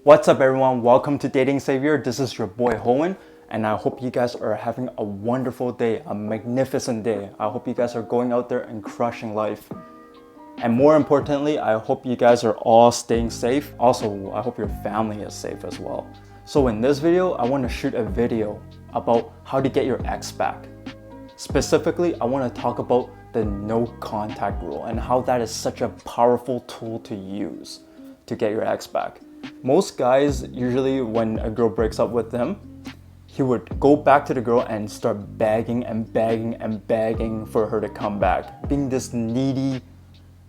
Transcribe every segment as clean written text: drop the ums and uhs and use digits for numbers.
What's up everyone, welcome to Dating Savior. This is your boy Hoen, and I hope you guys are having a wonderful day, a magnificent day. I hope you guys are going out there and crushing life. And more importantly, I hope you guys are all staying safe. Also, I hope your family is safe as well. So in this video, I want to shoot a video about how to get your ex back. Specifically, I want to talk about the no contact rule and how that is such a powerful tool to use to get your ex back. Most guys, usually when a girl breaks up with them, he would go back to the girl and start begging and begging and begging for her to come back. Being this needy,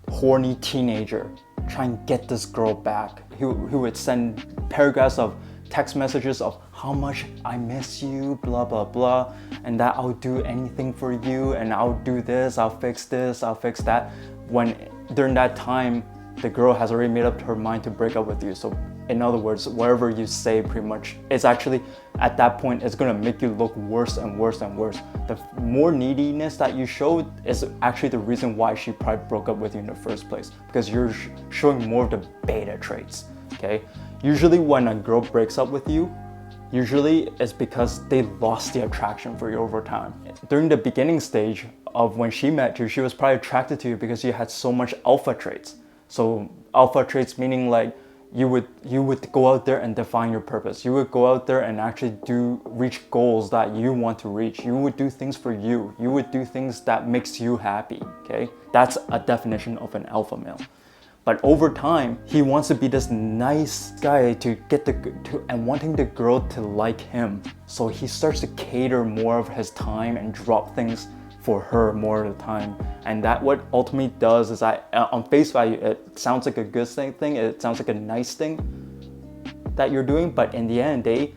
horny teenager, trying to get this girl back. He would send paragraphs of text messages of how much I miss you, blah, blah, blah, and that I'll do anything for you, and I'll do this, I'll fix that. When during that time, the girl has already made up her mind to break up with you. So in other words, whatever you say pretty much, it's actually, at that point, it's gonna make you look worse and worse and worse. The more neediness that you show is actually the reason why she probably broke up with you in the first place, because you're showing more of the beta traits, okay? Usually when a girl breaks up with you, usually it's because they lost the attraction for you over time. During the beginning stage of when she met you, she was probably attracted to you because you had so much alpha traits. So alpha traits meaning like you would go out there and define your purpose. You would go out there and actually reach goals that you want to reach. You would do things for you. You would do things that makes you happy, okay? That's a definition of an alpha male. But over time, he wants to be this nice guy to get and wanting the girl to like him. So he starts to cater more of his time and drop things for her more of the time. And that what ultimately does is on face value, it sounds like a good thing, it sounds like a nice thing that you're doing, but in the end of the day,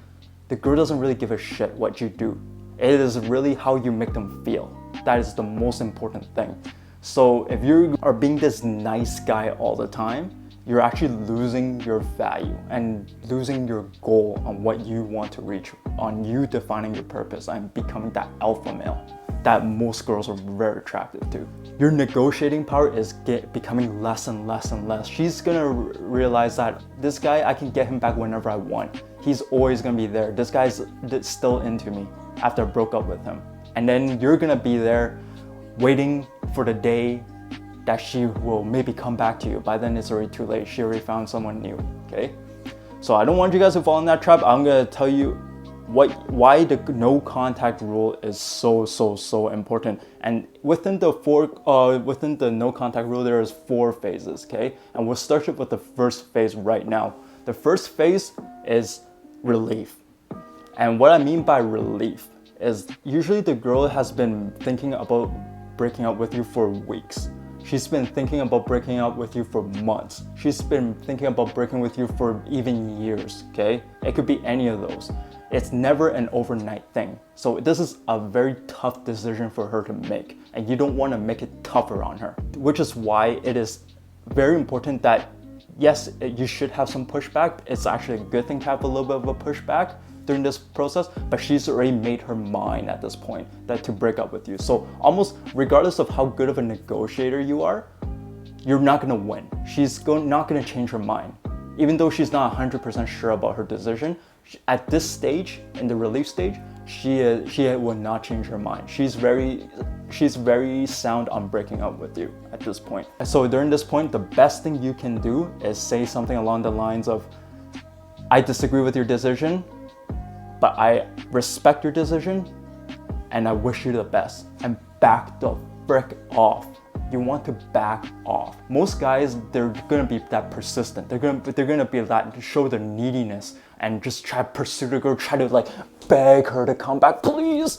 the girl doesn't really give a shit what you do. It is really how you make them feel. That is the most important thing. So if you are being this nice guy all the time, you're actually losing your value and losing your goal on what you want to reach, on you defining your purpose and becoming that alpha male that most girls are very attracted to. Your negotiating power is becoming less and less and less. She's gonna realize that this guy, I can get him back whenever I want. He's always gonna be there. This guy's still into me after I broke up with him. And then you're gonna be there waiting for the day that she will maybe come back to you. By then it's already too late. She already found someone new, okay? So I don't want you guys to fall in that trap. I'm gonna tell you why the no contact rule is so important. And within the no contact rule, there is 4 phases, okay? And we'll start with the first phase right now. The first phase is relief. And what I mean by relief is usually the girl has been thinking about breaking up with you for weeks. She's been thinking about breaking up with you for months. She's been thinking about breaking with you for even years, okay? It could be any of those. It's never an overnight thing. So this is a very tough decision for her to make, and you don't want to make it tougher on her, which is why it is very important that, yes, you should have some pushback. It's actually a good thing to have a little bit of a pushback during this process, but she's already made her mind at this point that to break up with you. So almost regardless of how good of a negotiator you are, you're not gonna win. She's not gonna change her mind. Even though she's not 100% sure about her decision, at this stage, in the relief stage, she will not change her mind. She's very sound on breaking up with you at this point. So during this point, the best thing you can do is say something along the lines of, I disagree with your decision, but I respect your decision and I wish you the best, and back the frick off. You want to back off. Most guys, they're gonna be that persistent. They're gonna be that to show their neediness and just try to pursue the girl, try to like beg her to come back. Please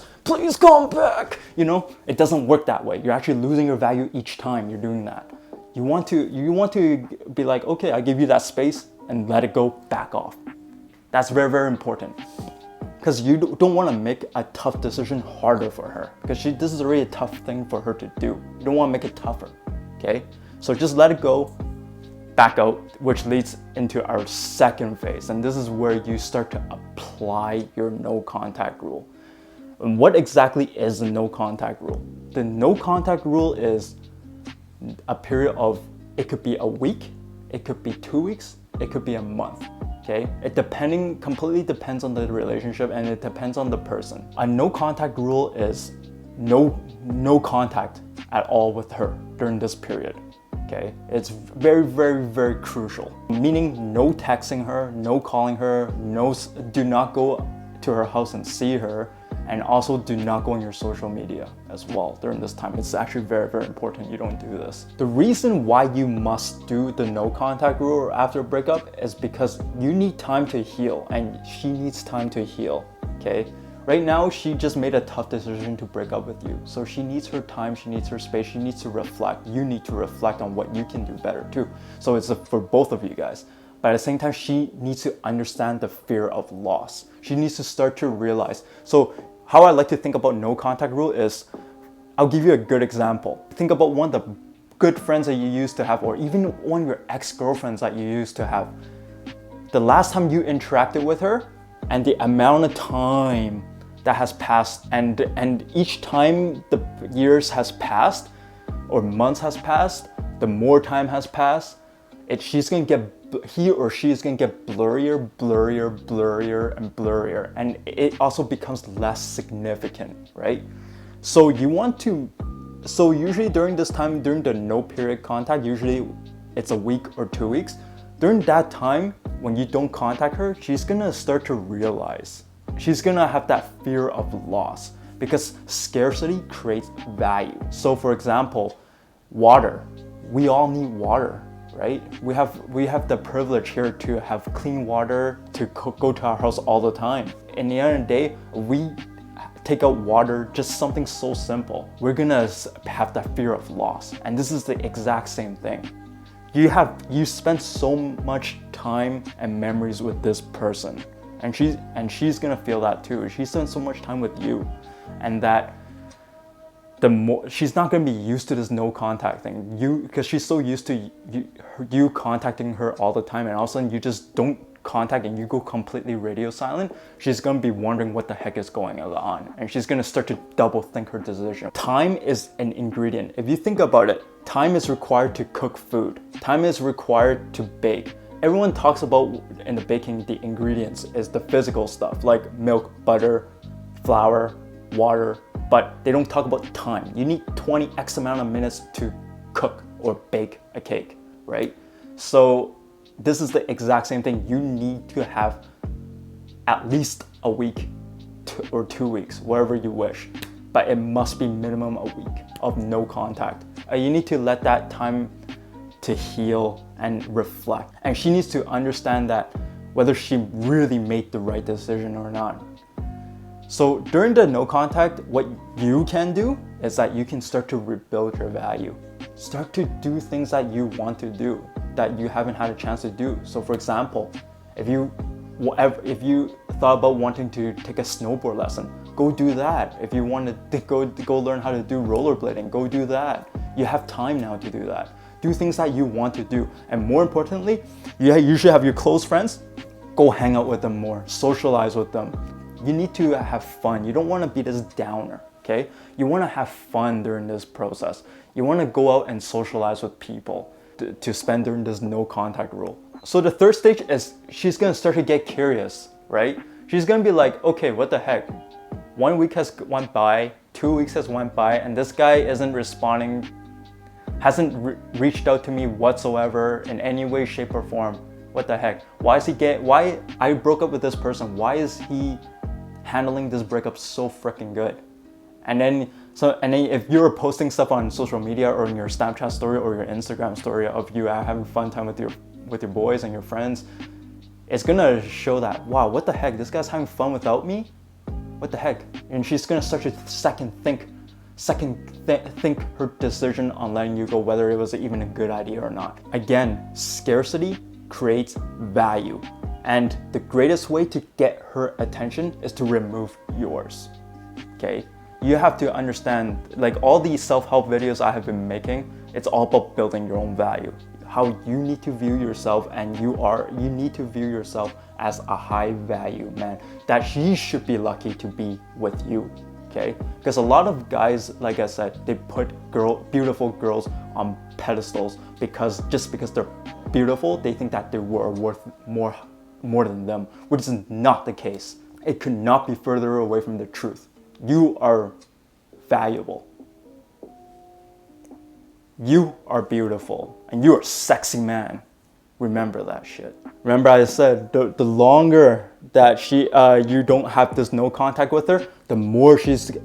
come back. You know, it doesn't work that way. You're actually losing your value each time you're doing that. You want to be like, okay, I give you that space and let it go, back off. That's very, very important. Because you don't want to make a tough decision harder for her, because this is already a tough thing for her to do. You don't want to make it tougher, okay? So just let it go, back out, which leads into our second phase. And this is where you start to apply your no contact rule. And what exactly is the no contact rule? The no contact rule is a period of, it could be a week, it could be 2 weeks, it could be a month. Okay, it completely depends on the relationship, and it depends on the person. A no contact rule is no contact at all with her during this period. Okay, it's very, very, very crucial. Meaning no texting her, no calling her, do not go to her house and see her, and also do not go on your social media as well during this time. It's actually very, very important you don't do this. The reason why you must do the no contact rule after a breakup is because you need time to heal, and she needs time to heal, okay? Right now, she just made a tough decision to break up with you. So she needs her time, she needs her space, she needs to reflect. You need to reflect on what you can do better too. So it's for both of you guys. But at the same time, she needs to understand the fear of loss. She needs to start to realize. So how I like to think about no contact rule is, I'll give you a good example. Think about one of the good friends that you used to have, or even one of your ex-girlfriends that you used to have. The last time you interacted with her, and the amount of time that has passed, and each time the years has passed or months has passed, the more time has passed, he or she is gonna get blurrier, and blurrier, and it also becomes less significant, right? So usually during this time, during the no period contact, usually it's a week or 2 weeks. During that time, when you don't contact her, she's gonna start to realize. She's gonna have that fear of loss, because scarcity creates value. So for example, water. We all need water, right? We have the privilege here to have clean water, to go to our house all the time. In the end of the day, we take out water, just something so simple. We're gonna have that fear of loss. And this is the exact same thing. You spend so much time and memories with this person, and she's gonna feel that too. She spent so much time with you, and that she's not gonna be used to this no contact thing. Because she's so used to you contacting her all the time, and all of a sudden you just don't contact and you go completely radio silent. She's gonna be wondering what the heck is going on, and she's gonna start to double think her decision. Time is an ingredient. If you think about it, time is required to cook food. Time is required to bake. Everyone talks about in the baking, the ingredients is the physical stuff like milk, butter, flour, water, but they don't talk about time. You need 20x amount of minutes to cook or bake a cake, right? So this is the exact same thing. You need to have at least a week or 2 weeks, wherever you wish, but it must be minimum a week of no contact. You need to let that time to heal and reflect. And she needs to understand that whether she really made the right decision or not. So during the no contact, what you can do is that you can start to rebuild your value. Start to do things that you want to do, that you haven't had a chance to do. So for example, if you thought about wanting to take a snowboard lesson, go do that. If you want to go learn how to do rollerblading, go do that. You have time now to do that. Do things that you want to do. And more importantly, you usually have your close friends, go hang out with them more, socialize with them. You need to have fun. You don't want to be this downer, okay? You want to have fun during this process. You want to go out and socialize with people to spend during this no contact rule. So the third stage is she's going to start to get curious, right? She's going to be like, okay, what the heck? 1 week has went by, 2 weeks has went by, and this guy isn't responding, hasn't reached out to me whatsoever in any way, shape, or form. What the heck? Why I broke up with this person? Why is he handling this breakup so freaking good? And then if you're posting stuff on social media or in your Snapchat story or your Instagram story of you having fun time with your boys and your friends, it's gonna show that, wow, what the heck? This guy's having fun without me? What the heck? And she's gonna start to second think her decision on letting you go, whether it was even a good idea or not. Again, scarcity creates value. And the greatest way to get her attention is to remove yours, okay? You have to understand, like all these self-help videos I have been making, it's all about building your own value. How you need to view yourself, and you need to view yourself as a high value man, that she should be lucky to be with you, okay? Because a lot of guys, like I said, they put beautiful girls on pedestals because they're beautiful, they think that they were worth more more than them, which is not the case. It could not be further away from the truth. You are valuable. You are beautiful, and you are a sexy man. Remember that shit. Remember I said the longer that you don't have this no contact with her, the more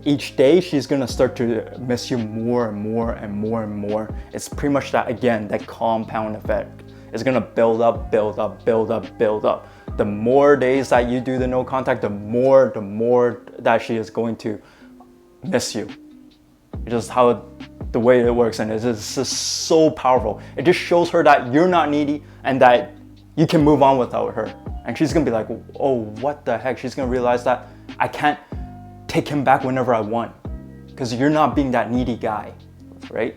each day she's gonna start to miss you more and more and more and more. It's pretty much that, again, that compound effect. It's gonna build up, build up, build up, build up. The more days that you do the no contact, the more that she is going to miss you. It's just how the way it works, and it's just so powerful. It just shows her that you're not needy and that you can move on without her. And she's gonna be like, oh, what the heck? She's gonna realize that I can't take him back whenever I want because you're not being that needy guy, right?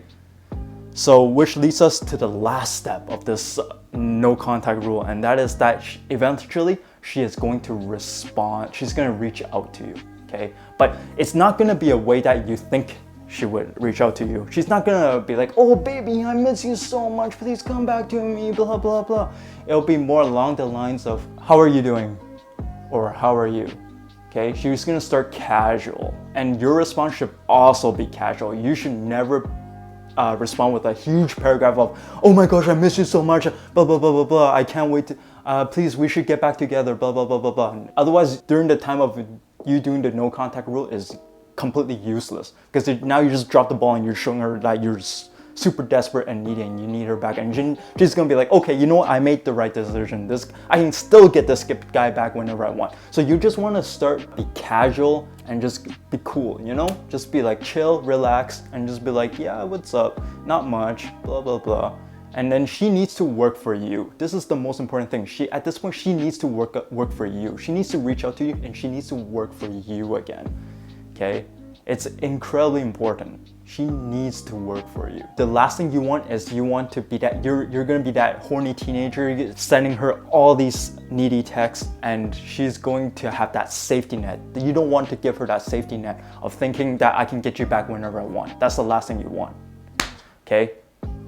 So which leads us to the last step of this no contact rule, and that is that eventually she is going to respond. She's gonna reach out to you, okay? But it's not gonna be a way that you think she would reach out to you. She's not gonna be like, oh baby, I miss you so much, please come back to me, blah, blah, blah. It'll be more along the lines of, how are you doing? Or how are you? Okay, she's gonna start casual. And your response should also be casual. You should never respond with a huge paragraph of, oh my gosh, I miss you so much, blah, blah, blah, blah, blah. I can't wait to, please, we should get back together, blah, blah, blah, blah, blah. Otherwise, during the time of you doing the no contact rule is completely useless, because now you just drop the ball and you're showing her that you're super desperate and needy and you need her back, and she's gonna be like, okay, you know what, I made the right decision. I can still get this guy back whenever I want. So you just want to be casual and just be cool, you know, just be like chill, relax, and just be like, yeah, what's up, not much, blah, blah, blah. And then she needs to work for you. This is the most important thing. At this point, she needs to work for you. She needs to reach out to you, and she needs to work for you again. Okay, it's incredibly important. She needs to work for you. The last thing you want is you want to be that, you're gonna be that horny teenager sending her all these needy texts, and she's going to have that safety net. You don't want to give her that safety net of thinking that I can get you back whenever I want. That's the last thing you want. Okay,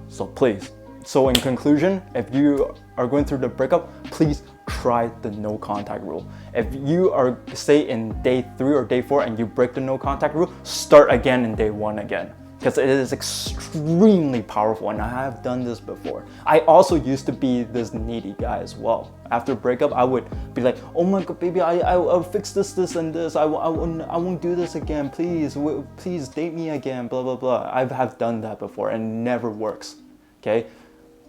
so please. So in conclusion, if you are going through the breakup, please try the no contact rule. If you are, say, in day 3 or day 4 and you break the no contact rule, start again in day 1 again, because it is extremely powerful, and I have done this before. I also used to be this needy guy as well. After breakup, I would be like, oh my god, baby, I'll fix this, and this. I won't do this again. Please date me again, blah, blah, blah. I have done that before and it never works, okay?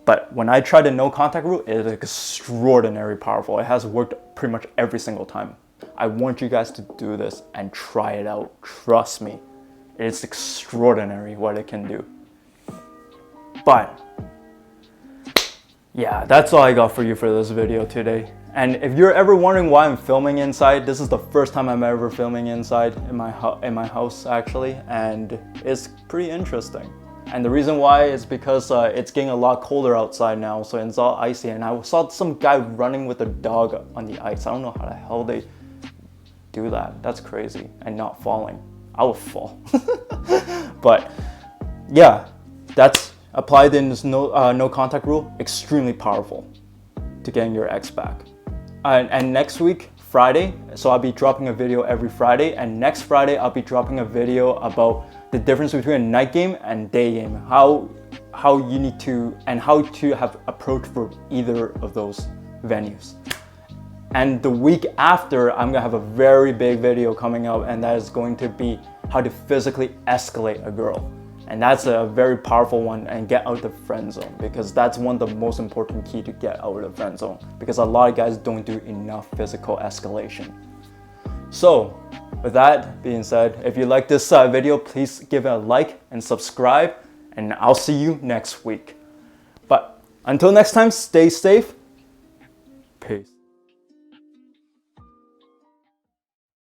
But when I tried the no contact rule, it is extraordinarily powerful. It has worked pretty much every single time. I want you guys to do this and try it out. Trust me, it's extraordinary what it can do. But yeah, that's all I got for you for this video today. And if you're ever wondering why I'm filming inside, this is the first time I'm ever filming inside in my house actually, and it's pretty interesting. And the reason why is because it's getting a lot colder outside now, so it's all icy. And I saw some guy running with a dog on the ice. I don't know how the hell they do that. That's crazy. And not falling. I would fall. But yeah, that's applied in this no contact rule. Extremely powerful to getting your ex back. And next week, Friday, so I'll be dropping a video every Friday. And next Friday, I'll be dropping a video about the difference between a night game and day game, how you need to, and how to have approach for either of those venues. And the week after, I'm gonna have a very big video coming out, and that is going to be how to physically escalate a girl. And that's a very powerful one, and get out of the friend zone, because that's one of the most important key to get out of the friend zone, because a lot of guys don't do enough physical escalation. So with that being said, if you like this video, please give it a like and subscribe, and I'll see you next week. But until next time, stay safe. Peace.